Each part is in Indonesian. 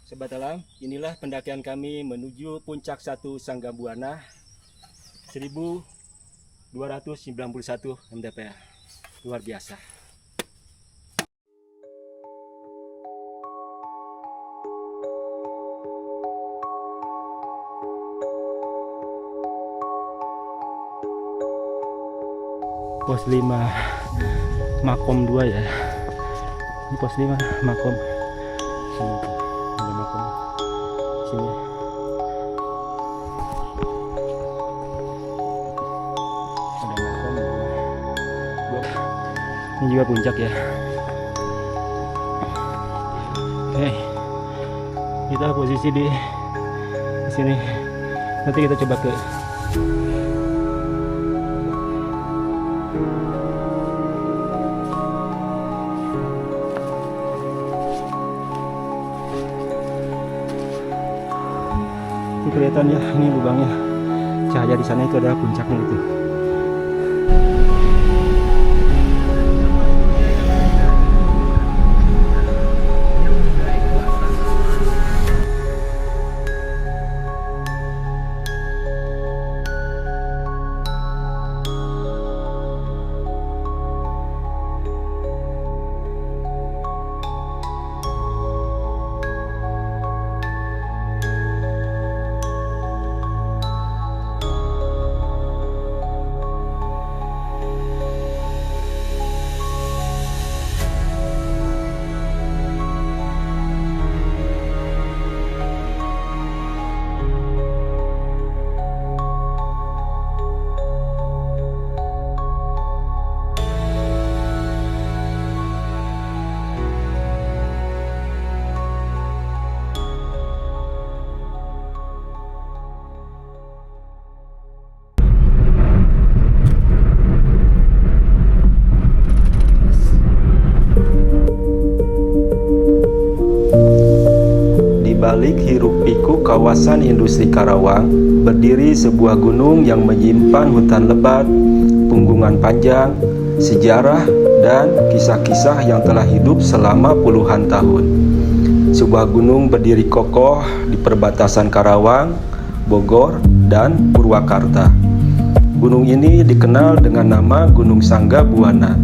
Sobat Alam, inilah pendakian kami menuju puncak 1 Sanggabuana 1291 mdpl. Luar biasa. Pos 5 Makom 2 ya. Ini pos 5 Makom. Sini tuh, ada Makom. Sini. Ada Makom 2. Ini juga puncak ya. Oke. Kita posisi di sini. Nanti kita coba ke kelihatan ya, ini lubangnya, cahaya di sana itu adalah puncaknya itu. Balik hiruk-pikuk kawasan industri Karawang, berdiri sebuah gunung yang menyimpan hutan lebat, punggungan panjang, sejarah, dan kisah-kisah yang telah hidup selama puluhan tahun. Sebuah gunung berdiri kokoh di perbatasan Karawang, Bogor, dan Purwakarta. Gunung ini dikenal dengan nama Gunung Sanggabuana.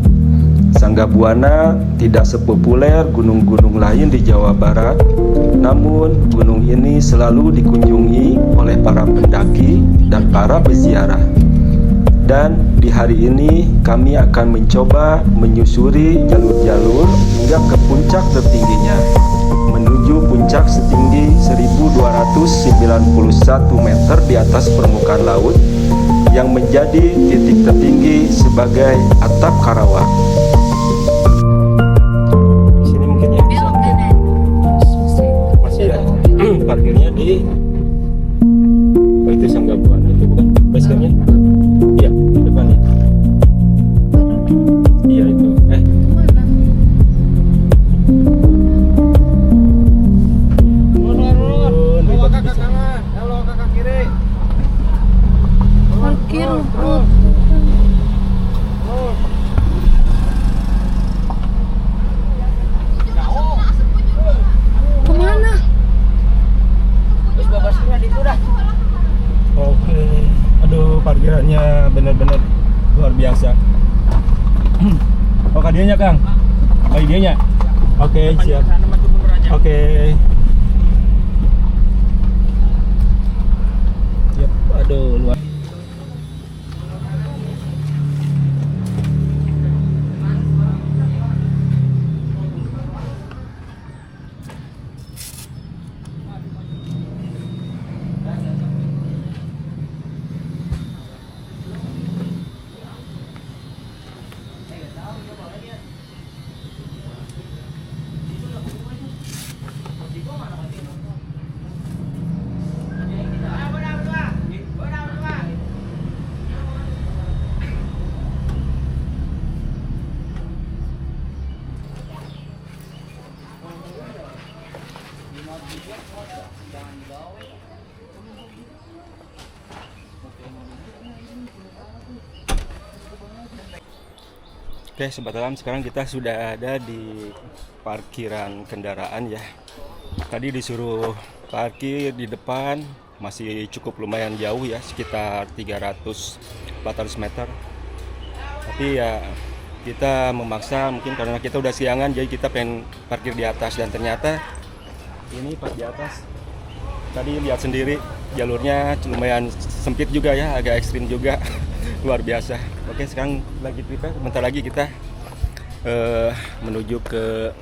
Sanggabuana tidak sepopuler gunung-gunung lain di Jawa Barat, namun gunung ini selalu dikunjungi oleh para pendaki dan para peziarah. Dan di hari ini kami akan mencoba menyusuri jalur-jalur hingga ke puncak tertingginya, menuju puncak setinggi 1291 meter di atas permukaan laut, yang menjadi titik tertinggi sebagai atap Karawang. Parkirnya di itu Sanggabuana, itu bukan base campnya? Iya, depan nih. Iya itu. Halo kakak kanan, halo kakak kiri. Parkir. Kemana? Oke, aduh parkirannya bener-bener luar biasa. Oh kadianya Kang? Oh idenya? Oke siap. Oke. Yap, aduh luar. Oke Sobat Alam, sekarang kita sudah ada di parkiran kendaraan ya. Tadi disuruh parkir di depan, masih cukup lumayan jauh ya, sekitar 300-400 meter. Tapi ya kita memaksa, mungkin karena kita udah siangan, jadi kita pengen parkir di atas. Dan ternyata ini pas di atas, tadi lihat sendiri jalurnya lumayan sempit juga ya, agak ekstrim juga. Luar biasa. Oke, sekarang lagi prepare, bentar lagi kita menuju ke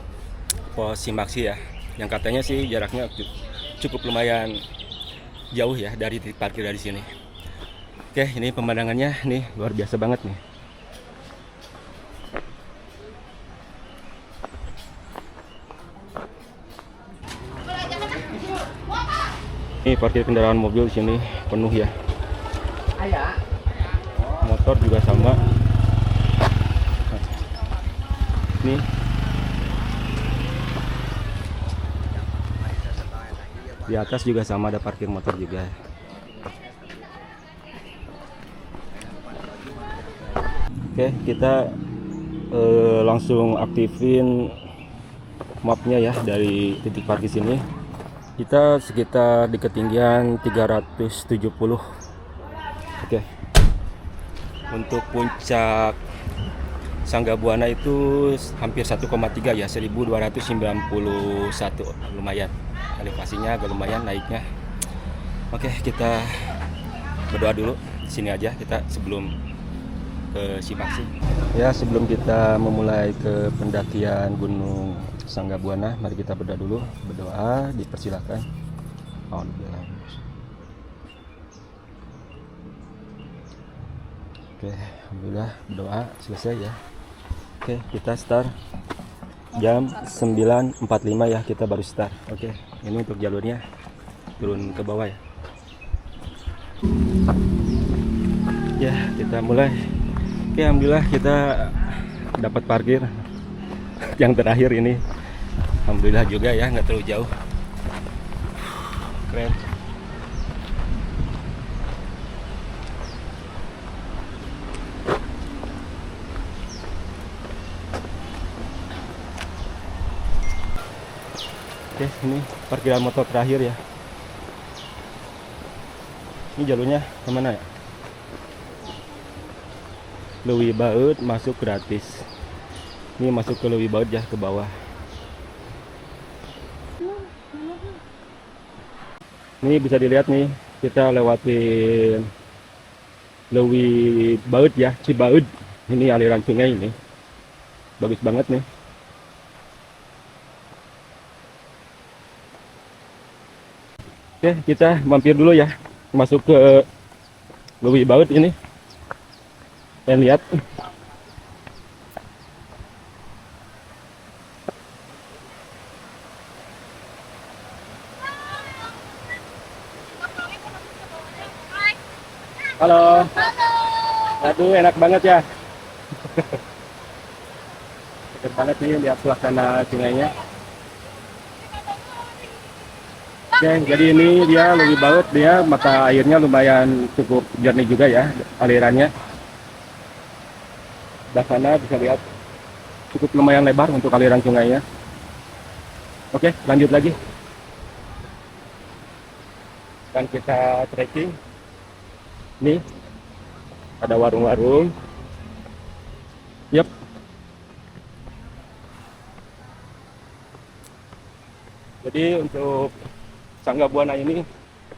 pos Simaksi ya, yang katanya sih jaraknya cukup lumayan jauh ya dari titik parkir dari sini. Oke, ini pemandangannya nih luar biasa banget nih. Ini parkir kendaraan mobil di sini penuh ya. Motor juga sama. Nih. Di atas juga sama, ada parkir motor juga. Oke, kita langsung aktifin mapnya ya dari titik parkir sini. Kita sekitar di ketinggian 370. Oke. Untuk puncak Sanggabuana itu hampir 1,3 ya, 1291. Lumayan. Elevasinya agak lumayan naiknya. Oke, kita berdoa dulu di sini aja kita sebelum ke Simaksi. Ya, sebelum kita memulai ke pendakian Gunung Sanggabuana, mari kita berdoa dulu. Berdoa, dipersilakan. Oke, alhamdulillah berdoa selesai ya. Oke, kita start jam 9.45 ya, kita baru start. Oke, ini untuk jalurnya turun ke bawah ya. Ya, kita mulai. Oke, alhamdulillah kita dapat parkir yang terakhir ini. Alhamdulillah juga ya, nggak terlalu jauh. Keren. Oke, ini parkiran motor terakhir ya. Ini jalurnya kemana ya? Leuwi Baeud masuk gratis. Ini masuk ke Leuwi Baeud ya, ke bawah. Ini bisa dilihat nih, kita lewatin Leuwi Baeud ya, Cibaeud. Ini aliran sungai ini. Bagus banget nih. Oke, kita mampir dulu ya, masuk ke Leuwi Baeud ini. Dan lihat. Halo. Aduh, enak banget ya. Enak banget nih lihat suasana sungainya. Oke, jadi ini dia Leuwi Baeud, dia mata airnya lumayan cukup jernih juga ya alirannya. Di sana bisa lihat cukup lumayan lebar untuk aliran sungainya. Oke, lanjut lagi. Dan kita trekking. Nih ada warung-warung. Yep. Jadi untuk Sanggabuana ini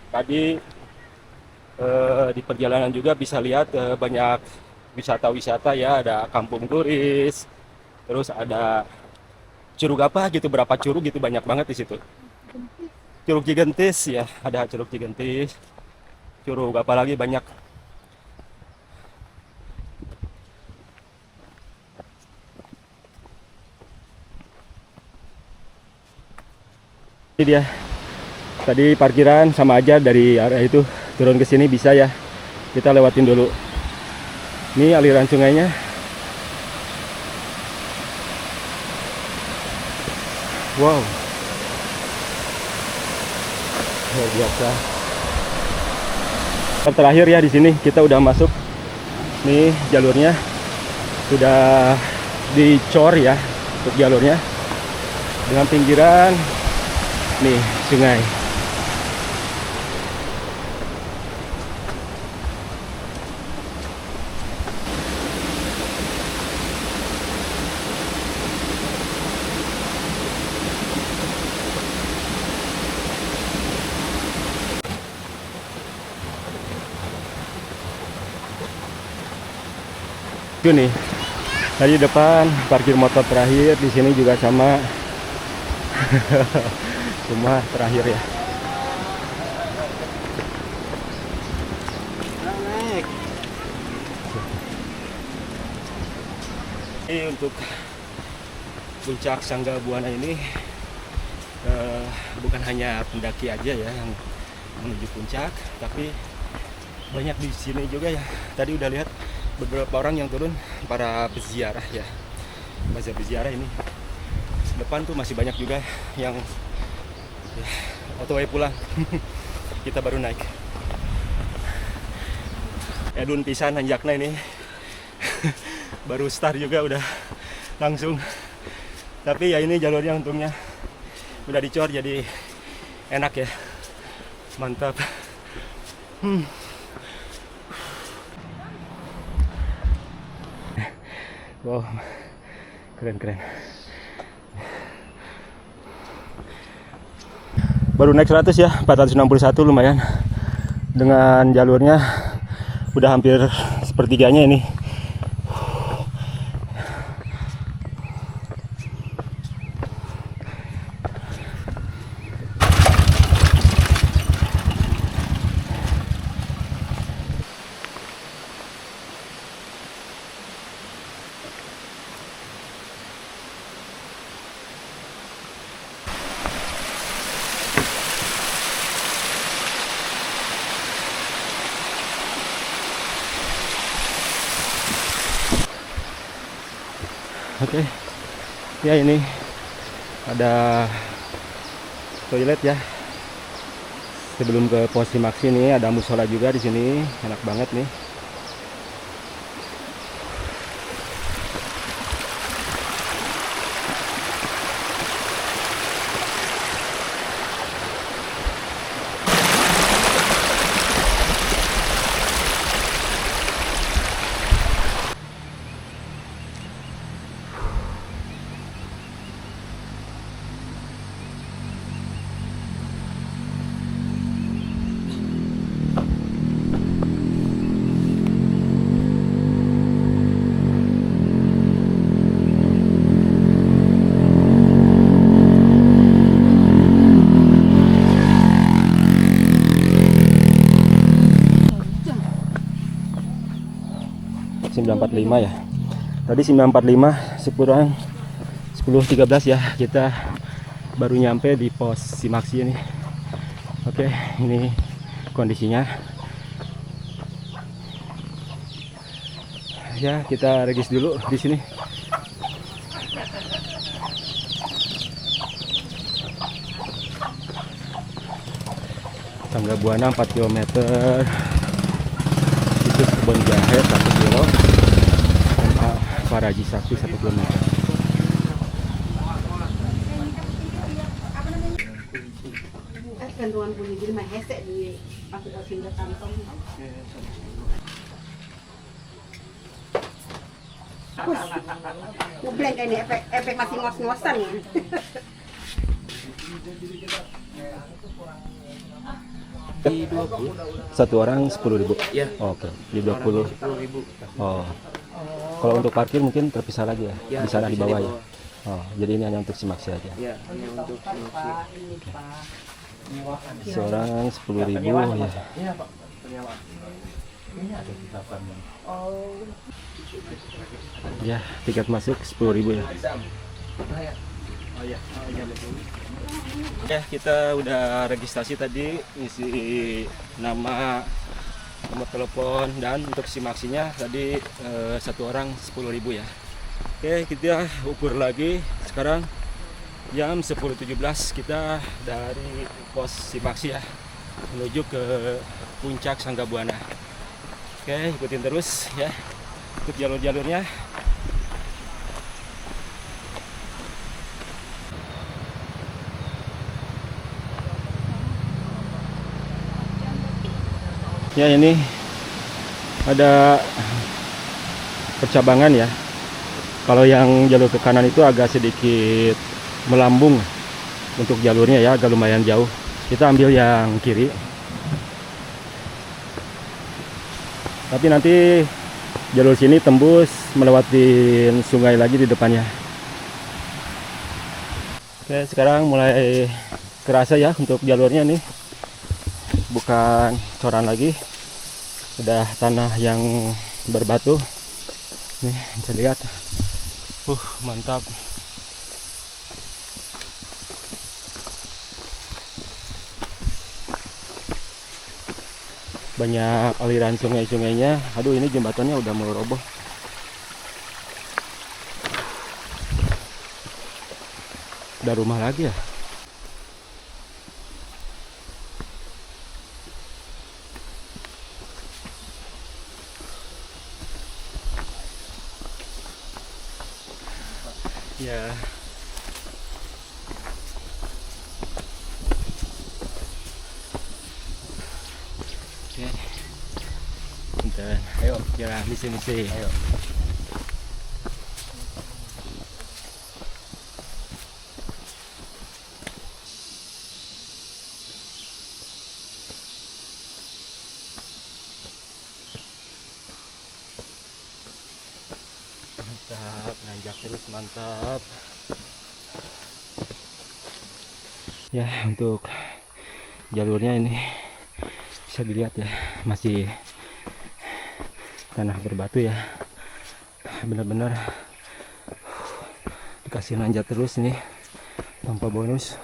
tadi di perjalanan juga bisa lihat banyak wisata-wisata ya, ada kampung turis, terus ada curug apa gitu, berapa curug gitu, banyak banget di situ. Curug Cigentis ya, ada curug Cigentis, curug apa lagi banyak. Ini dia. Tadi parkiran sama aja dari area itu turun ke sini bisa ya. Kita lewatin dulu. Ini aliran sungainya. Wow. Luar biasa. Terakhir ya di sini kita udah masuk. Nih jalurnya sudah dicor ya untuk jalurnya dengan pinggiran Nih, sungai. Itu nih, tadi depan parkir motor terakhir, di sini juga sama. Cuma terakhir ya. Ini untuk puncak Sangga Buana ini bukan hanya pendaki aja ya yang menuju puncak, tapi banyak di sini juga ya. Tadi udah lihat beberapa orang yang turun, para peziarah ya. Masa peziarah ini depan tuh masih banyak juga yang ya, otw pulang. Kita baru naik. Edun pisan hanjakna ini. Baru start juga udah langsung. Tapi ya ini jalurnya untungnya udah dicor jadi enak ya. Mantap. Wow, keren. Baru naik 100 ya, 461 lumayan. Dengan jalurnya udah hampir sepertiganya ini. Oke, ya ini ada toilet ya. Sebelum ke pos Simaksi ini ada musola juga di sini, enak banget nih. .945 ya. Tadi 945 sekurang 10.13 ya. Kita baru nyampe di pos Simaksi ini. Oke, ini kondisinya. Ya, kita regis dulu di sini. Sangga Buana 4 km. Itu kebun jahe 1 kilo. Paraji Sakti 1 km. Kentuan bunyi jadi mah hesek di pakai pindah kantong. Ngebleng ini efek masih ngos-ngosan ya. Di 20. Satu orang 10.000. Ya. Oh, oke, di 20. 10.000. Oh. Kalau untuk parkir mungkin terpisah lagi ya, Ya, di sana di bawah ya. terpisah Oh, jadi ini hanya untuk Simaksi aja. Ya, hanya untuk Simaksi. Seorang 10.000 ya. Iya, Pak. Penyewaan. Ya, tiket masuk 10.000 ya. Oh iya, betul. Ya, kita udah registrasi tadi, isi nama, nomor telepon, dan untuk Simaksinya tadi satu orang 10.000 ya. Oke, kita ukur lagi sekarang jam 10.17 kita dari pos Simaksi ya menuju ke puncak Sangga Buana. Oke, ikutin terus ya, ikut jalur-jalurnya. Ya, ini ada percabangan ya. Kalau yang jalur ke kanan itu agak sedikit melambung untuk jalurnya ya, agak lumayan jauh. Kita ambil yang kiri. Tapi nanti jalur sini tembus melewati sungai lagi di depannya. Oke, sekarang mulai kerasa ya untuk jalurnya nih. Bukan coran lagi. Udah tanah yang berbatu. Nih, bisa lihat. Mantap. Banyak aliran sungai-sungainya. Aduh, ini jembatannya udah mau roboh. Udah rumah lagi ya. Ya. Oke. Bentar. Ayo, jalan di sini sih. Ayo. Mantap, nanjak terus, mantap. Ya, untuk jalurnya ini bisa dilihat ya, masih tanah berbatu ya. Benar-benar dikasih nanjak terus nih tanpa bonus.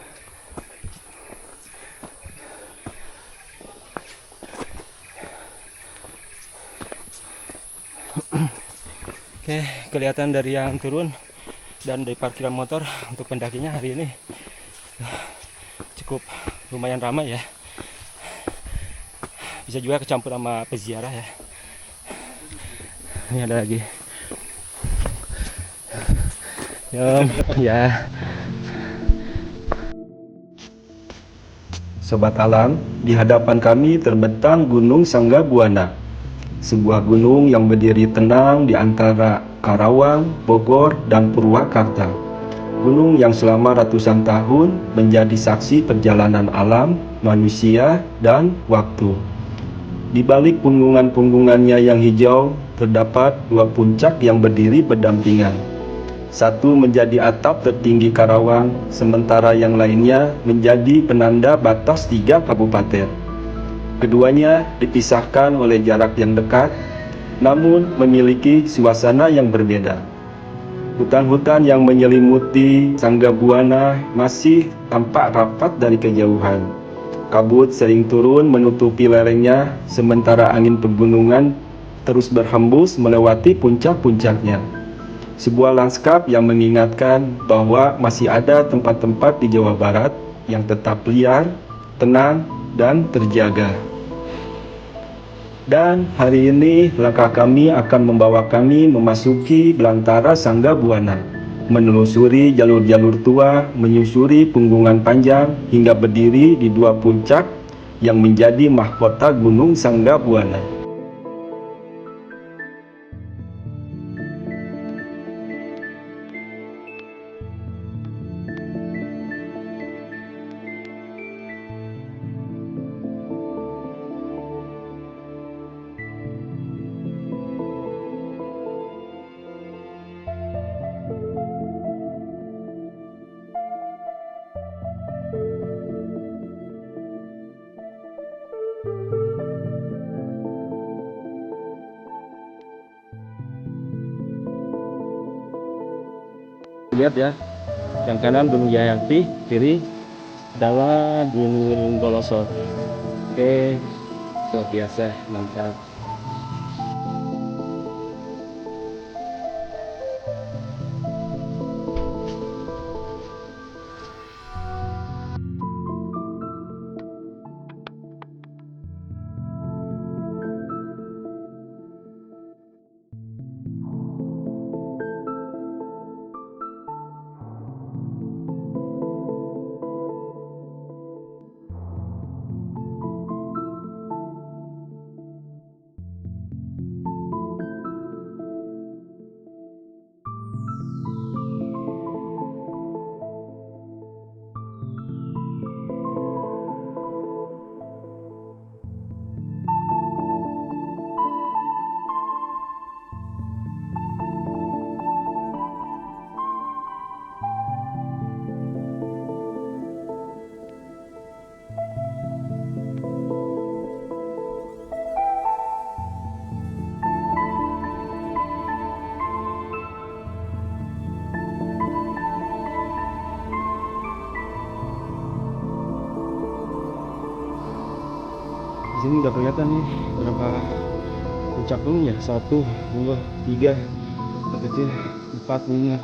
Oke, kelihatan dari yang turun dan dari parkiran motor untuk pendakinya hari ini cukup lumayan ramai ya. Bisa juga kecampur sama peziarah ya. Ini ada lagi. Ya. Sobat alam, di hadapan kami terbentang Gunung Sanggabuana. Sebuah gunung yang berdiri tenang di antara Karawang, Bogor, dan Purwakarta. Gunung yang selama ratusan tahun menjadi saksi perjalanan alam, manusia, dan waktu. Di balik punggungan-punggungannya yang hijau, terdapat dua puncak yang berdiri berdampingan. Satu menjadi atap tertinggi Karawang, sementara yang lainnya menjadi penanda batas 3 kabupaten. Keduanya dipisahkan oleh jarak yang dekat, namun memiliki suasana yang berbeda. Hutan-hutan yang menyelimuti Sanggabuana masih tampak rapat dari kejauhan. Kabut sering turun menutupi lerengnya, sementara angin pegunungan terus berhembus melewati puncak-puncaknya. Sebuah lanskap yang mengingatkan bahwa masih ada tempat-tempat di Jawa Barat yang tetap liar, tenang, dan terjaga. Dan hari ini langkah kami akan membawa kami memasuki belantara Sanggabuana, menelusuri jalur-jalur tua, menyusuri punggungan panjang hingga berdiri di dua puncak yang menjadi mahkota Gunung Sanggabuana. Lihat ya, yang kanan Gunung Jayakti, kiri adalah Gunung Golosor. Oke, luar biasa, mantap. Di sini udah kelihatan nih berapa puncak gunungnya. 1, 2, 3, kecil 4 bunga.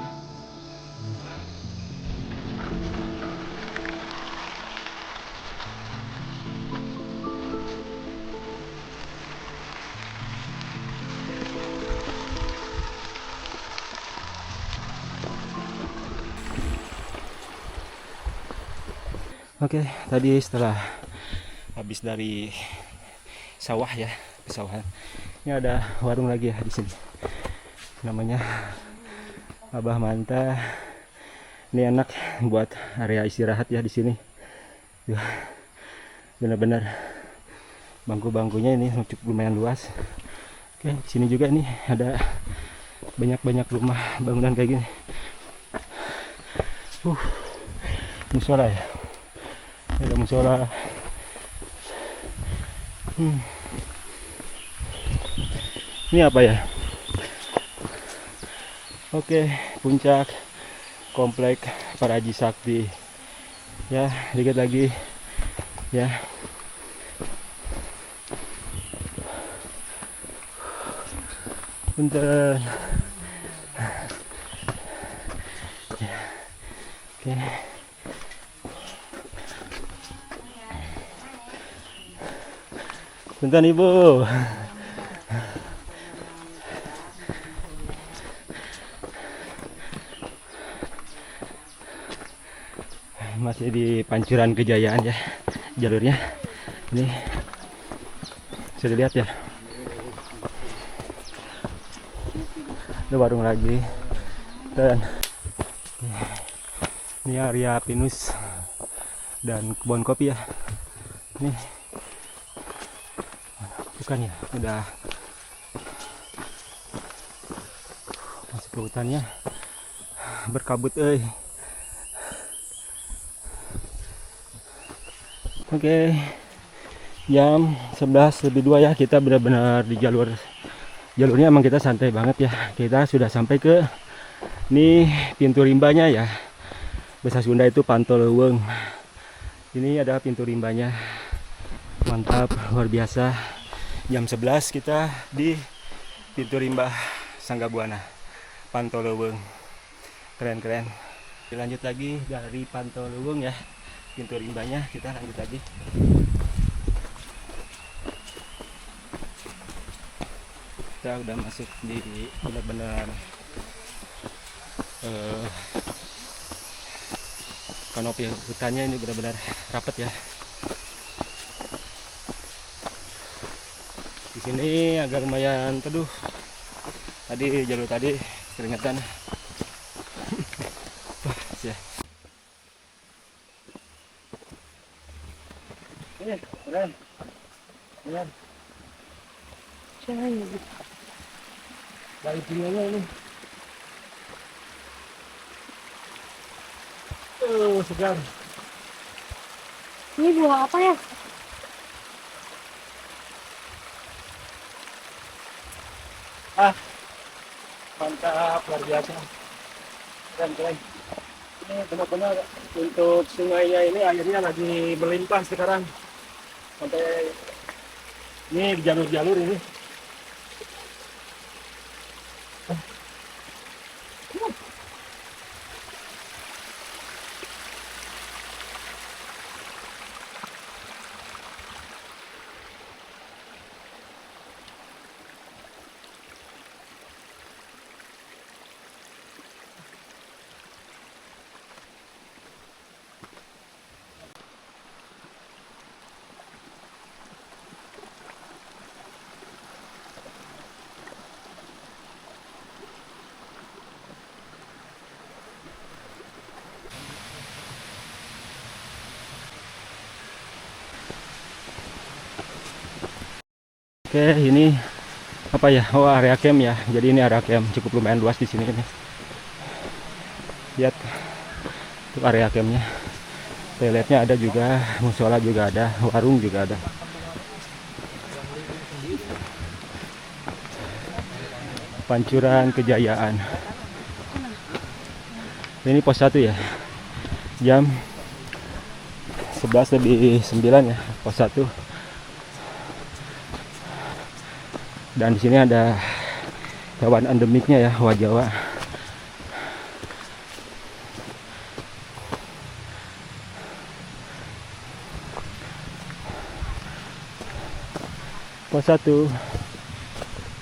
Oke, tadi setelah habis dari sawah ya, pesawahan. Ini ada warung lagi ya di sini. Namanya Abah Manta. Ini enak buat area istirahat ya di sini. Benar-benar bangku-bangkunya ini cukup lumayan luas. Oke, di sini juga nih ada banyak-banyak rumah bangunan kayak gini. Musola ya. Ada musola. Ini apa ya? Oke, puncak komplek Paraji Sakti. Ya, dikit lagi ya. Punten. Oke. Punten Ibu. Masih di Pancuran Kejayaan ya jalurnya. Ini sudah dilihat ya. Ada warung lagi dan ini area pinus dan kebun kopi ya. Ini bukan ya, udah masuk ke hutannya, berkabut Oke, jam 11:02 ya, kita benar-benar di jalurnya emang kita santai banget ya. Kita sudah sampai ke ini pintu rimbanya ya, bahasa Sunda itu Pantoleuweung. Ini ada pintu rimbanya, mantap, luar biasa. Jam 11 kita di pintu rimba Sanggabuana Pantoleuweung, keren-keren. Lanjut lagi dari Pantoleuweung ya, pintu rimbanya, kita lanjut lagi. Kita udah masuk di benar-benar kanopi hutannya, ini benar-benar rapat ya. Di sini agak lumayan teduh. Tadi jalur tadi keringetan. Ya. Keren. Keren. Cahaya. Dari bunganya ini. Segar. Ini buah apa ya? Mantap, luar biasa. Keren. Ini benar-benar untuk sungainya ini airnya lagi berlimpah sekarang. Sampai ini jalur-jalur ini. Oke, ini apa ya? Oh, area camp ya. Jadi ini area camp cukup lumayan luas di sini ini. Lihat untuk area campnya. Toiletnya ada juga, musola juga ada, warung juga ada. Pancuran Kejayaan. Ini pos 1 ya. Jam 11:09 ya, pos 1. Dan di sini ada hewan endemiknya ya, owa Jawa. Pos 1.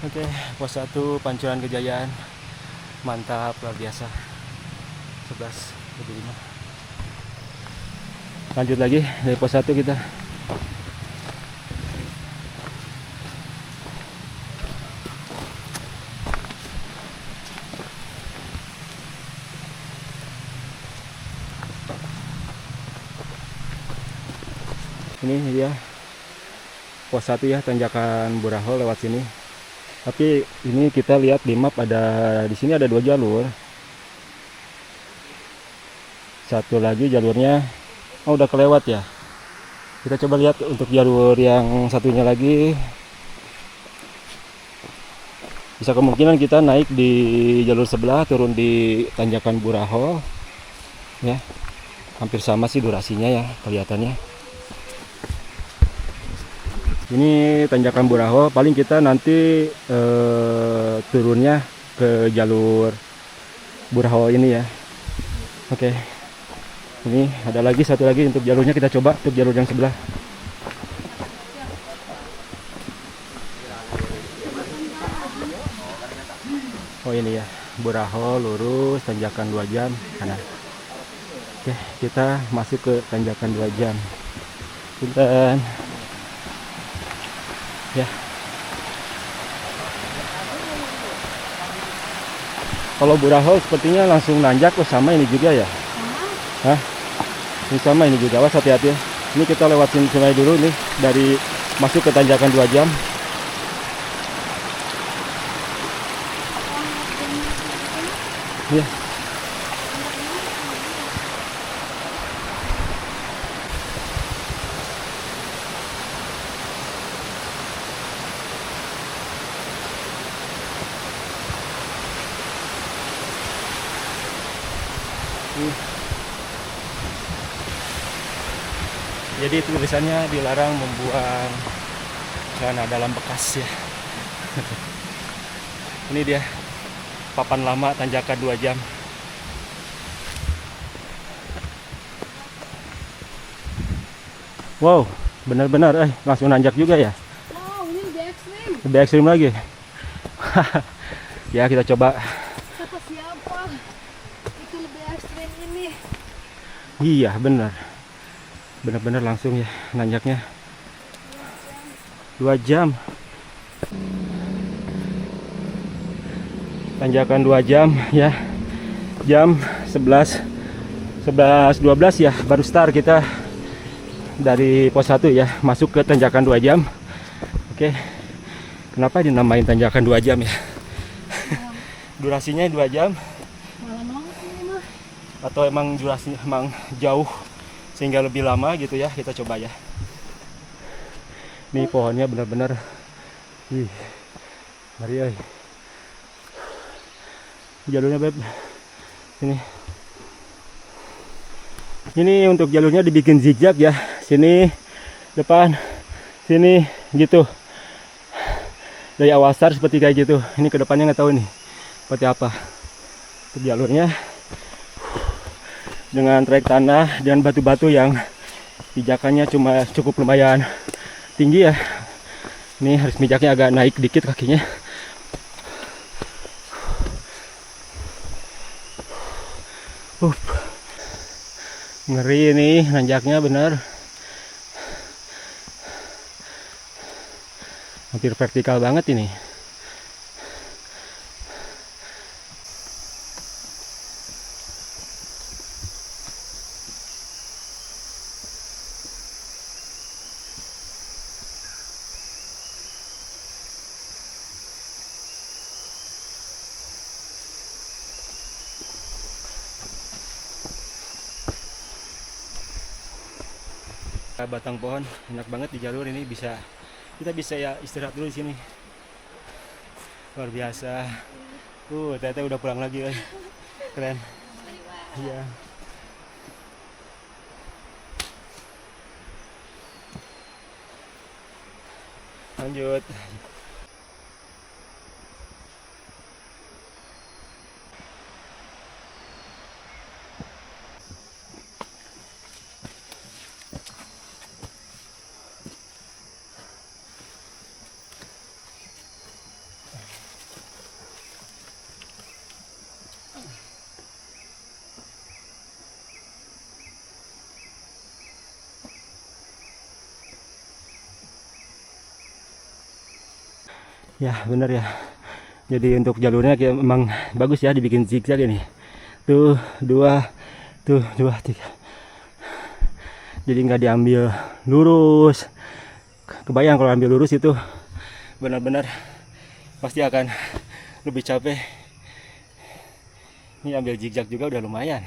Oke, pos 1 Pancuran Kejayaan. Mantap, luar biasa. 11 lebih 5. Lanjut lagi dari pos 1 kita. Ini dia pos 1 ya, tanjakan Buraho lewat sini. Tapi ini kita lihat di map di sini ada 2 jalur. Satu lagi jalurnya udah kelewat ya. Kita coba lihat untuk jalur yang satunya lagi. Bisa kemungkinan kita naik di jalur sebelah, turun di tanjakan Buraho. Ya. Hampir sama sih durasinya ya kelihatannya. Ini tanjakan Buraho, paling kita nanti turunnya ke jalur Buraho ini ya. Oke. Ini ada lagi satu lagi untuk jalurnya, kita coba untuk jalur yang sebelah. Oh ini ya, Buraho lurus, tanjakan 2 jam kanan. Oke, kita masuk ke tanjakan 2 jam. Punten. Ya. Kalau Buraho sepertinya langsung nanjak, sama ini juga ya. Hah? Ini sama ini juga, awas hati-hati ya. Ini kita lewatin sungai dulu nih, dari masuk ke tanjakan 2 jam. Ya. Jadi tulisannya dilarang membuang celana dalam bekas ya. Ini dia papan lama tanjakan 2 jam. Wow, benar-benar langsung nanjak juga ya. Wow, ini lebih ekstrim. Lebih ekstrim lagi. Ya kita coba. Kata siapa? Itu lebih ekstrim ini. Iya benar. Benar-benar langsung ya nanjaknya. 2 jam. Tanjakan 2 jam ya. Jam 11:12 ya baru start kita dari pos 1 ya, masuk ke tanjakan 2 jam. Oke. Kenapa dinamain tanjakan 2 jam ya? Durasinya 2 jam. Malam banget ini mah. Atau emang durasinya emang jauh sehingga lebih lama gitu ya, kita coba ya. Nih pohonnya benar-benar ngeri. Jalurnya Beb sini. Ini untuk jalurnya dibikin zigzag ya, sini depan, sini gitu. Dari awal start seperti kayak gitu. Ini ke depannya nggak tahu nih seperti apa. Untuk jalurnya dengan trek tanah dan batu-batu yang pijakannya cuma cukup lumayan tinggi ya. Ini harus mijaknya agak naik dikit kakinya. Ngeri nih nanjaknya bener. Hampir vertikal banget ini. Batang pohon enak banget di jalur ini, kita bisa ya istirahat dulu di sini. Luar biasa. Tete udah pulang lagi, keren. Iya. Lanjut. Ya bener ya. Jadi untuk jalurnya kayak memang bagus ya, dibikin zigzag ini. Tuh 2, tuh 2, 3. Jadi nggak diambil lurus. Kebayang kalau ambil lurus itu benar-benar pasti akan lebih capek. Ini ambil zigzag juga udah lumayan.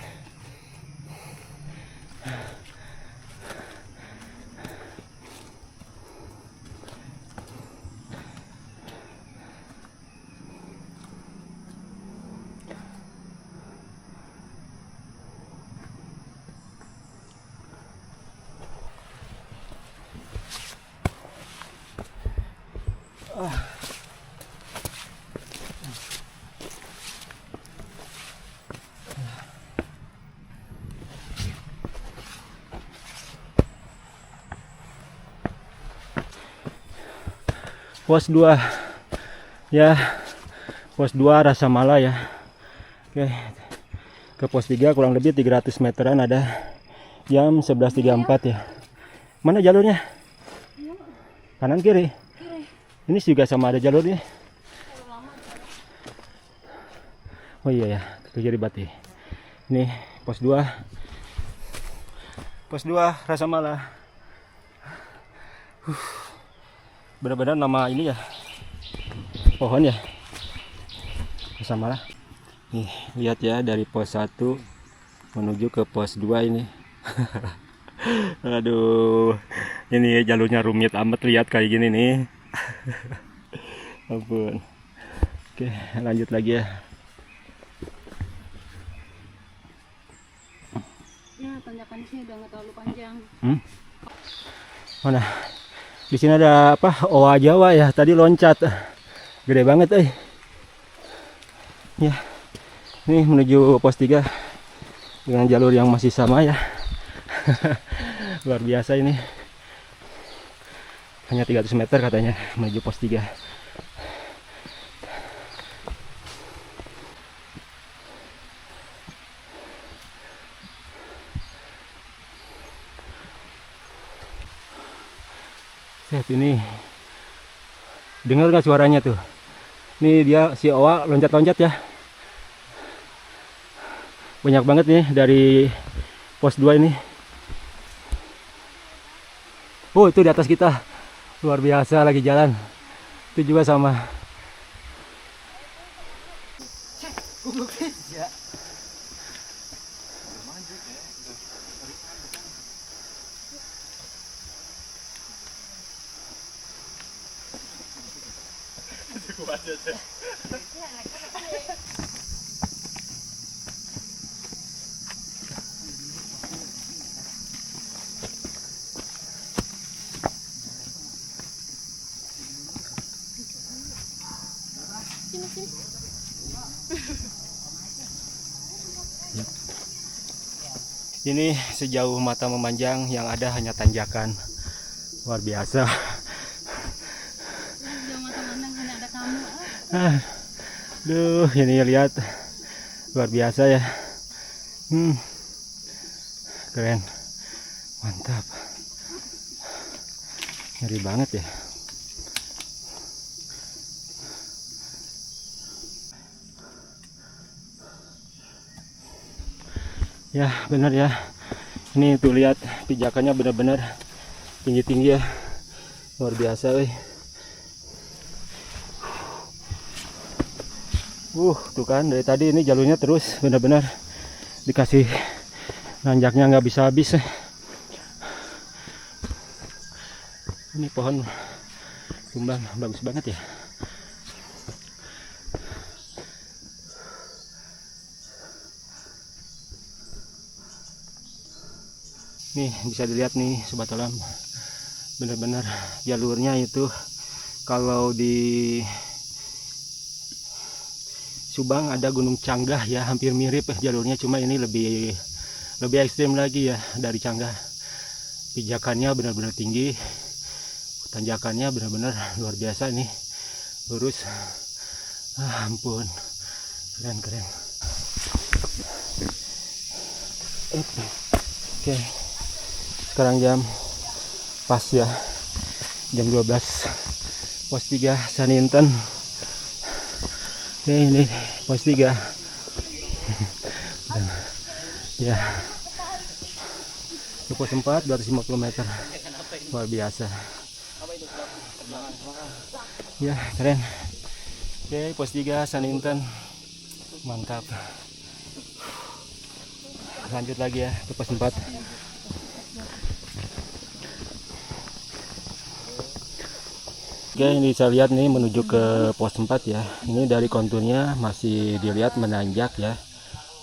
Pos 2 ya, pos 2 Rasa Mala ya. Oke, ke pos 3 kurang lebih 300 meteran, ada jam 11.34 ya. Mana jalurnya? Kanan kiri? Ini juga sama ada jalurnya. Oh iya ya, ke kiri berarti. Ini pos 2. Pos 2 Rasa Mala. Benar-benar nama ini ya, pohon ya, Rasa Mala. Nih lihat ya, dari pos 1 menuju ke pos 2 ini. Aduh, ini jalurnya rumit amat, lihat kayak gini nih. Ampun. Oke, lanjut lagi ya. Ya, tanjakan di sini udah nggak terlalu panjang. Mana? Di sini ada apa? Owa Jawa ya. Tadi loncat, gede banget, Ya, ini menuju pos 3 dengan jalur yang masih sama ya. Luar biasa ini. Hanya 300 meter katanya menuju pos 3. Set ini, dengar nggak suaranya tuh? Ini dia si Owa loncat-loncat ya. Banyak banget nih dari pos 2 ini. Oh, itu di atas kita. Luar biasa lagi jalan. Itu juga sama. Ini sejauh mata memandang yang ada hanya tanjakan. Luar biasa. Sejauh mata mandang hanya ada kamu. Duh, ini lihat. Luar biasa ya. Keren. Mantap. Ngeri banget ya. Ya benar ya, ini tuh lihat pijakannya benar-benar tinggi-tinggi ya, luar biasa tuh kan dari tadi ini jalurnya terus benar-benar dikasih nanjaknya nggak bisa habis. Ini pohon tumbang bagus banget ya. Nih bisa dilihat nih sobat alam, benar-benar jalurnya itu kalau di Subang ada Gunung Canggah ya, hampir mirip jalurnya, cuma ini lebih ekstrim lagi ya dari Canggah. Pijakannya benar-benar tinggi, tanjakannya benar-benar luar biasa nih, lurus. Ampun, keren. Oke. Sekarang jam pas ya, jam 12 Pos 3 Saninten. Oke, ini pos 3. Dan, ya. Ke pos 4 250 meter. Luar biasa. Ya, keren. Oke, pos 3 Saninten. Mantap. Lanjut lagi ya ke pos 4. Oke, ini saya lihat nih menuju ke pos 4 ya. Ini dari konturnya masih dilihat menanjak ya.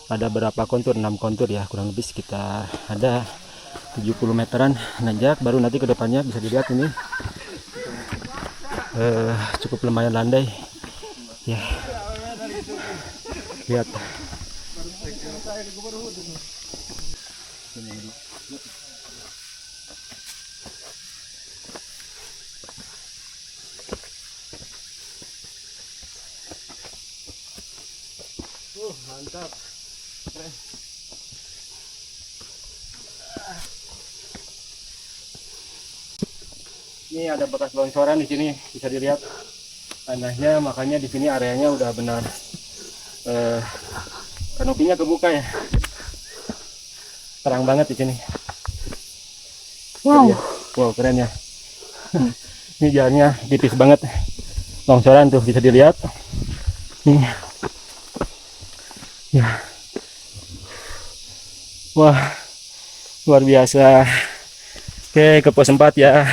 Ada berapa kontur? 6 kontur ya, kurang lebih sekitar ada 70 meteran nanjak. Baru nanti ke depannya bisa dilihat ini cukup lumayan landai ya. Lihat. Mantap. Keren. Ini ada bekas longsoran di sini, bisa dilihat tanahnya, makanya di sini areanya udah benar kanopinya kebuka ya. Terang banget di sini. Wow. Wow, keren ya. Ini jalannya tipis banget. Longsoran tuh bisa dilihat. Nih. Ya. Wah, luar biasa. Oke, ke pos 4 ya.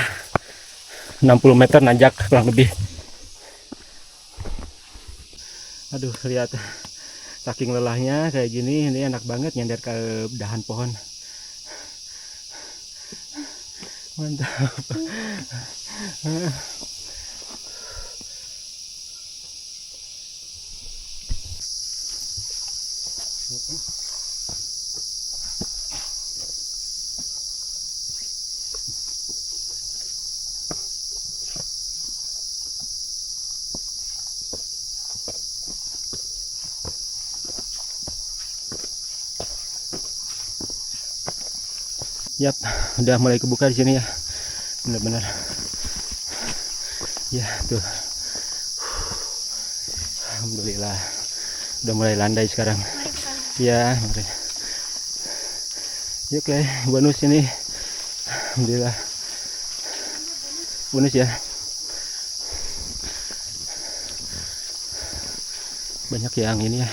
60 meter nanjak kurang lebih. Aduh, lihat. Saking lelahnya kayak gini, ini enak banget nyender ke dahan pohon. Mantap. Yap, udah mulai kebuka di sini ya. Benar-benar. Ya, tuh. Alhamdulillah. Udah mulai landai sekarang. Ya, mari. Oke, bonus ini. Alhamdulillah. Bonus ya. Banyak yang ini ya.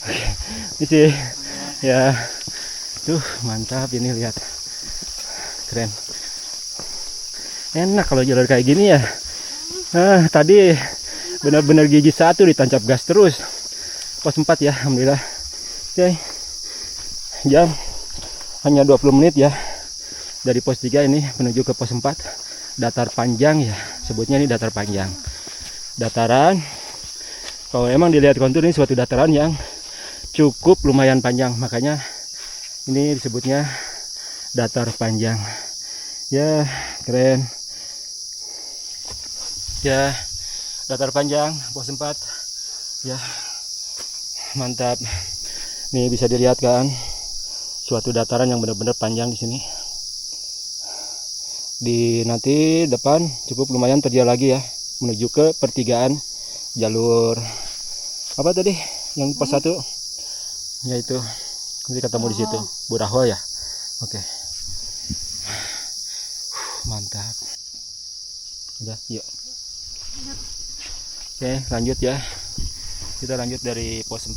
Oke, ini sih. Ya. Tuh, mantap ini, lihat. Keren. Enak kalau jalur kayak gini ya. Tadi benar-benar gigi satu ditancap gas terus. Pos 4 ya, alhamdulillah. Oke. Jam hanya 20 menit ya. Dari pos 3 ini menuju ke pos 4. Datar panjang ya. Sebutnya ini datar panjang. Dataran, kalau emang dilihat kontur ini suatu dataran yang cukup lumayan panjang. Makanya ini disebutnya datar panjang. Ya, keren. Ya, datar panjang pos 4. Ya, mantap. Nih bisa dilihat kan, suatu dataran yang benar-benar panjang di sini. Di nanti depan cukup lumayan terjal lagi ya, menuju ke pertigaan jalur apa tadi yang pos 1, yaitu nanti ketemu di situ Buraho ya. Oke. Mantap. Udah, yuk. Oke, lanjut ya. Kita lanjut dari pos 4.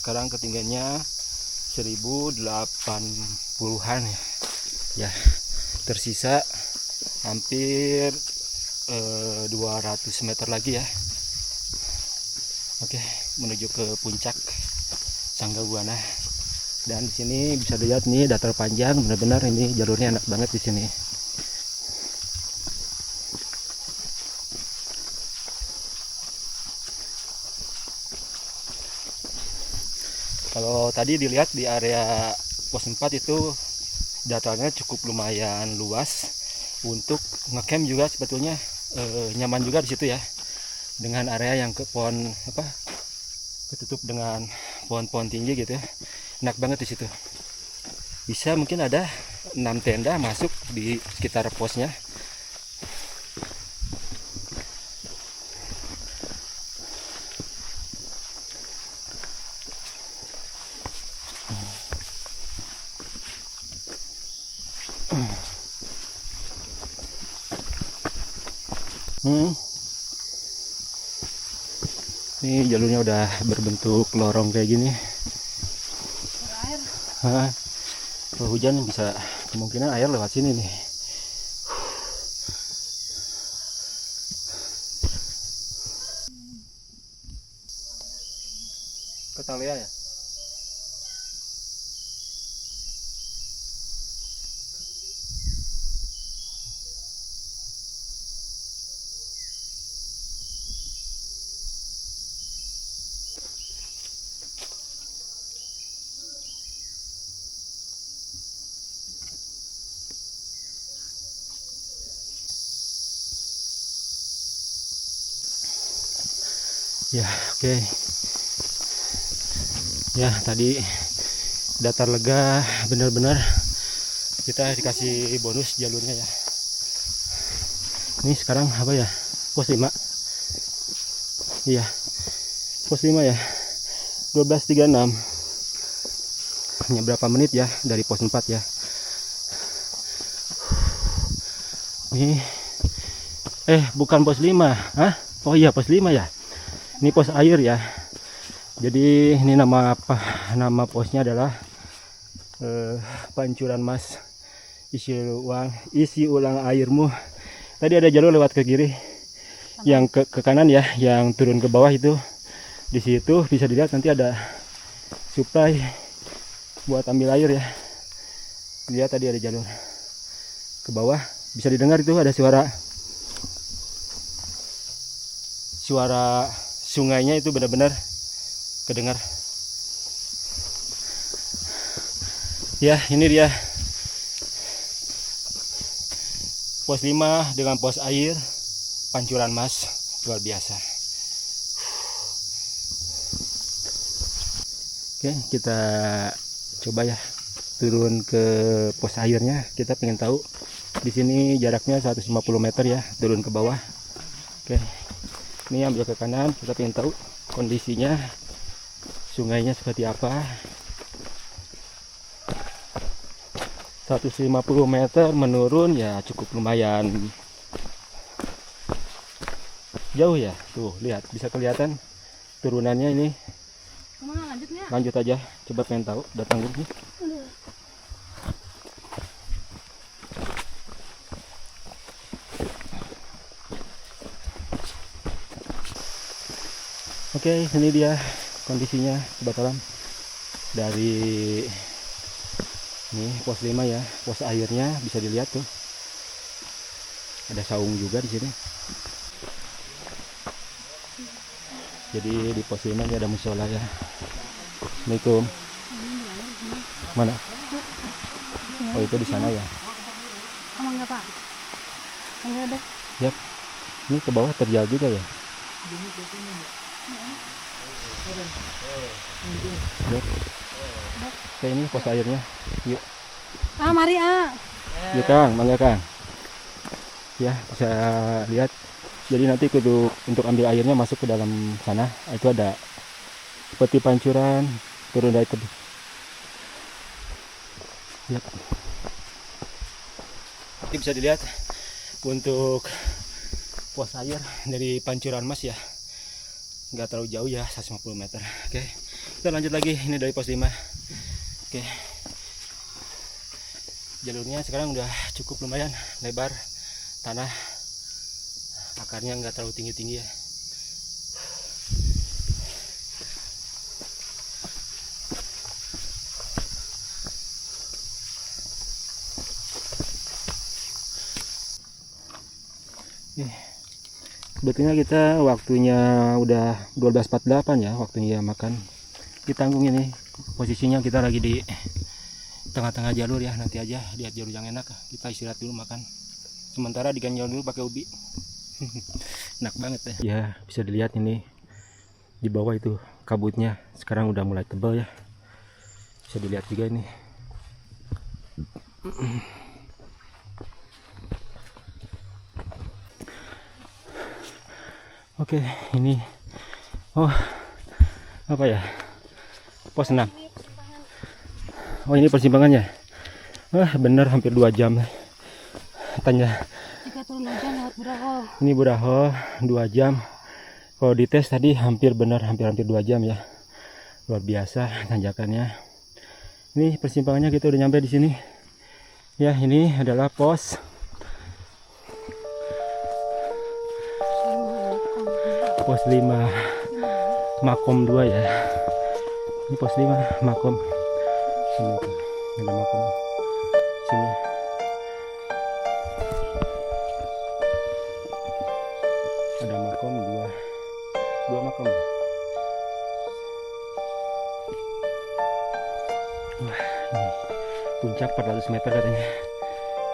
Sekarang ketinggiannya 1080-an ya. Ya, tersisa hampir 200 meter lagi ya. Oke, menuju ke puncak Sanggabuana. Dan di sini bisa dilihat nih datar panjang, benar-benar ini jalurnya enak banget di sini. Kalau tadi dilihat di area pos 4 itu datarnya cukup lumayan luas untuk ngecamp juga, sebetulnya nyaman juga di situ ya. Dengan area yang ketutup dengan pohon-pohon tinggi gitu ya. Enak banget di situ. Bisa mungkin ada 6 tenda masuk di sekitar posnya. Ini jalurnya udah berbentuk lorong kayak gini. Air. Kalau hujan bisa kemungkinan air lewat sini nih. Ketalea ya? Ya, oke. Ya, tadi datar lega, benar-benar kita dikasih bonus jalurnya ya. Ini sekarang apa ya? Pos 5. Iya. Pos 5 ya. 12.36. Hanya berapa menit ya dari pos 4 ya. Ini bukan pos 5. Hah? Oh iya, pos 5 ya. Ini pos air ya. Jadi ini nama apa? Nama posnya adalah Pancuran Mas. Isi ulang airmu. Tadi ada jalur lewat ke kiri, yang ke kanan ya, yang turun ke bawah itu. Di situ bisa dilihat nanti ada supply buat ambil air ya. Lihat tadi ada jalur ke bawah, bisa didengar itu ada suara sungainya, itu benar-benar kedengar. Ya, ini dia pos 5 dengan pos air Pancuran Mas, luar biasa. Oke, kita coba ya turun ke pos airnya. Kita pengen tahu di sini jaraknya 150 meter ya, turun ke bawah. Oke, ini ambil ke kanan, kita pengen tahu kondisinya sungainya seperti apa. 150 meter menurun ya, cukup lumayan jauh ya. Tuh lihat, bisa kelihatan turunannya ini. Kemana lanjutnya? Lanjut aja, coba pengen tahu, udah tanggung nih. Oke, ini dia kondisinya sobat alam dari ini pos 5 ya, pos airnya bisa dilihat tuh. Ada saung juga di sini. Jadi di pos 5 ini ada musola ya. Assalamualaikum. Mana? Oh, itu di sana ya. Emang enggak, Pak? Enggak ada. Yap. Ini ke bawah terjal juga ya. Yap. Oke, ini pos airnya. Yuk. Mari, Yuk Kang, mangga Kang. Ya, bisa lihat. Jadi nanti untuk ambil airnya masuk ke dalam sana. Itu ada peti pancuran turun dari tebing. Yap. Ini bisa dilihat untuk pos air dari Pancuran Mas ya. Nggak terlalu jauh ya, 150 meter. Oke, kita lanjut lagi. Ini dari pos 5. Oke, jalurnya sekarang udah cukup lumayan lebar, tanah akarnya nggak terlalu tinggi-tinggi ya. Sebetulnya kita waktunya udah 12.48 ya, waktunya makan. Ditanggung ini posisinya, kita lagi di tengah-tengah jalur ya. Nanti aja lihat jalur yang enak, kita istirahat dulu makan. Sementara diganjal dulu pakai ubi. Enak banget ya. Ya, bisa dilihat ini di bawah itu kabutnya sekarang udah mulai tebal ya. Bisa dilihat juga ini. Oke, ini apa ya? Pos 6. Oh, ini persimpangannya. Bener hampir 2 jam. Tanya, Jika turun hujan lewat Buraho. ini Buraho 2 jam. Kalau dites tadi hampir 2 jam ya. Luar biasa tanjakannya. Ini persimpangannya kita udah nyampe di sini. Ya, ini adalah pos 5 Makom 2 ya. Ini pos 5 Makom. Sini tuh, ada Makom. Sini. Ada Makom 2 Makom. Wah, ini puncak 400 meter katanya.